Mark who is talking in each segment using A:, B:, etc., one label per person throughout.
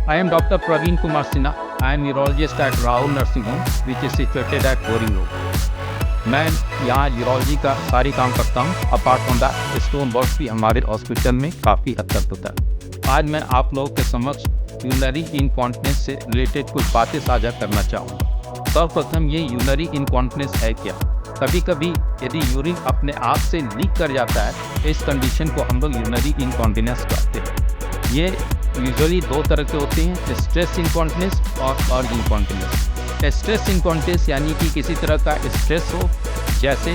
A: I am Dr. Praveen Kumar Sinha. I am urologist at Rahul Nursing Home, which is situated at Boring Road. मैं यहाँ urology का सारी काम करता हूँ। Apart from that stone work भी हमारे हॉस्पिटल में काफ़ी हद तक होता है। आज मैं आप लोगों के समक्ष यूरिनरी इनकॉन्टिनेंस से रिलेटेड कुछ बातें साझा करना चाहूँगा। सर्वप्रथम ये यूरिनरी इनकॉन्टिनेंस है क्या? कभी कभी यदि यूरिन अपने आप से लीक कर जाता है, इस कंडीशन को हम लोग यूरिनरी इनकॉन्टिनेंस कहते हैं। ये यूजुअली दो तरह के होते हैं, स्ट्रेस इनकॉन्टिनेंस और अर्ज इनकॉन्टिनेंस। स्ट्रेस इनकॉन्टिनेंस यानी कि किसी तरह का स्ट्रेस हो, जैसे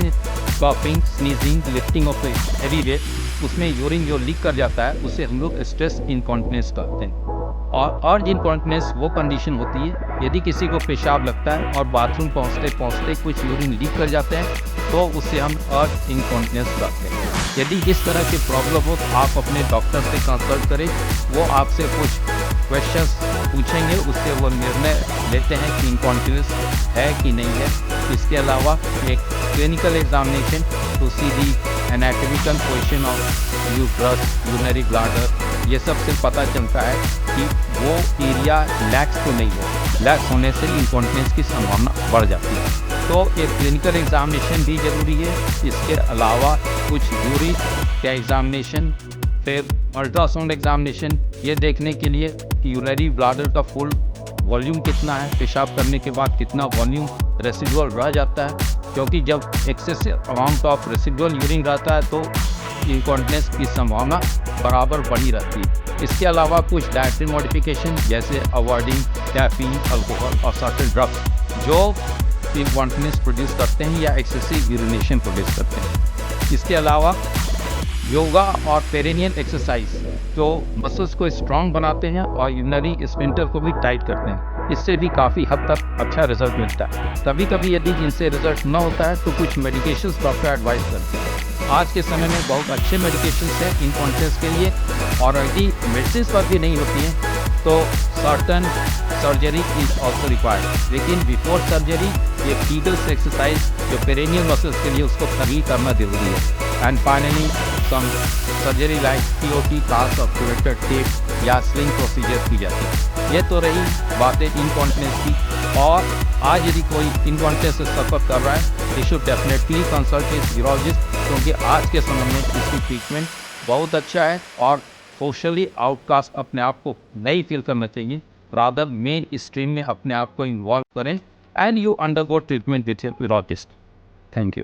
A: coughing, sneezing, lifting of heavy weight, उसमें यूरिन जो लीक कर जाता है उसे हम लोग स्ट्रेस इनकॉन्टिनेंस कहते हैं। और अर्ज इनकॉन्टिनेंस वो कंडीशन होती है यदि किसी को पेशाब लगता है और बाथरूम पहुंचते पहुंचते कुछ यूरिन लीक कर जाते हैं तो उसे हम अर्ज इनकॉन्टिनेंस कहते हैं। यदि इस तरह की प्रॉब्लम हो तो आप अपने डॉक्टर से कंसल्ट करें। वो आपसे कुछ क्वेश्चंस पूछेंगे, उससे वो निर्णय लेते हैं कि इनकॉन्टिनेंस है कि नहीं है। इसके अलावा एक clinical examination to see the anatomical position of uterus, urinary bladder, ये सब से पता चलता है कि वो एरिया लैक्स तो नहीं है। लैक्स होने से इनकॉन्टिनेंस की संभावना बढ़ जाती है। तो एक क्लिनिकल एग्जामिनेशन भी ज़रूरी है। इसके अलावा कुछ यूरिन का एग्जामिनेशन, फिर अल्ट्रासाउंड एग्जामिनेशन, ये देखने के लिए कि यूरिनरी ब्लैडर का फुल वॉल्यूम कितना है, पेशाब करने के बाद कितना वॉल्यूम रेसिडुअल रह जाता है, क्योंकि जब excessive amount of residual urine रहता है तो इनकॉन्टिनेंस की संभावना बराबर बढ़ी रहती है। इसके अलावा कुछ डाइटरी मॉडिफिकेशन जैसे अवॉइडिंग कैफीन, अल्कोहल और सर्टेन ड्रग्स जो इनकॉन्टिनेंस प्रोड्यूस करते हैं या एक्सेसिव यूरिनेशन प्रोड्यूस करते हैं। इसके अलावा योगा और पेरिनियल एक्सरसाइज जो मसल्स को स्ट्रांग बनाते हैं और यूरिनरी स्फिंक्टर को भी टाइट करते हैं, इससे भी काफ़ी हद तक अच्छा रिजल्ट मिलता है। कभी कभी यदि इनसे रिजल्ट न होता है तो कुछ मेडिकेशंस डॉक्टर एडवाइस करते हैं। आज के समय में बहुत अच्छे मेडिकेशंस हैं इनकॉन्टिनेंस के लिए, और यदि मेडिसिन पर भी नहीं होती हैं तो certain surgery is also required. लेकिन बिफोर सर्जरी ये फीगल्स एक्सरसाइज जो पेरिनियल मसल्स के लिए उसको सभी करना जरूरी है। And finally some surgery like POT, cast और प्रोटेक्टर टेप या स्लिंग प्रोसीजर की जाती है। ये तो रही बातें इनकॉन्टिनेंस की। और आज यदि कोई इनकॉन्टिनेंस से सफ़र कर रहा है, he should definitely consult his urologist, क्योंकि आज के समय में इसकी ट्रीटमेंट बहुत अच्छा है और सोशली आउटकास्ट अपने आप को नहीं फील करना चाहिए। रादर मेन स्ट्रीम में अपने आप को इन्वॉल्व करें and you undergo treatment with your urologist. Thank you.